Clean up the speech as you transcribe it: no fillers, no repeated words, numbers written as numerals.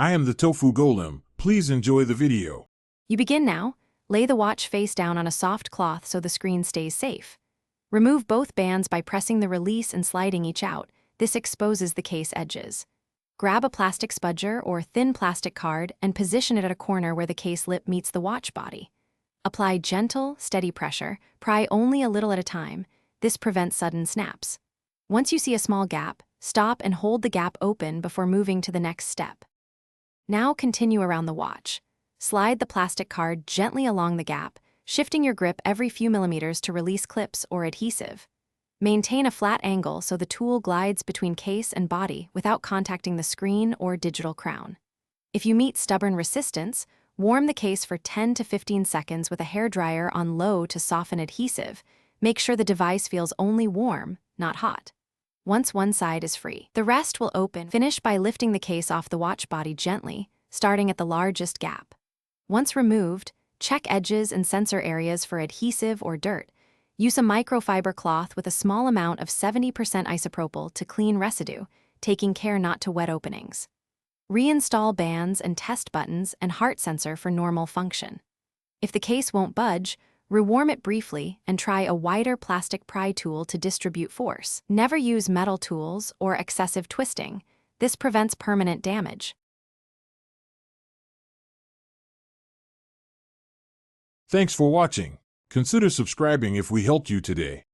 I am the Tofu Golem. Please enjoy the video. You begin now. Lay the watch face down on a soft cloth so the screen stays safe. Remove both bands by pressing the release and sliding each out. This exposes the case edges. Grab a plastic spudger or thin plastic card and position it at a corner where the case lip meets the watch body. Apply gentle, steady pressure. Pry only a little at a time. This prevents sudden snaps. Once you see a small gap, stop and hold the gap open before moving to the next step. Now continue around the watch. Slide the plastic card gently along the gap, shifting your grip every few millimeters to release clips or adhesive. Maintain a flat angle so the tool glides between case and body without contacting the screen or digital crown. If you meet stubborn resistance, warm the case for 10 to 15 seconds with a hairdryer on low to soften adhesive. Make sure the device feels only warm, not hot. Once one side is free, the rest will open. Finish by lifting the case off the watch body gently, starting at the largest gap. Once removed, check edges and sensor areas for adhesive or dirt. Use a microfiber cloth with a small amount of 70% isopropyl to clean residue, taking care not to wet openings. Reinstall bands and test buttons and heart sensor for normal function. If the case won't budge, rewarm it briefly and try a wider plastic pry tool to distribute force. Never use metal tools or excessive twisting. This prevents permanent damage. Thanks for watching. Consider subscribing if we helped you today.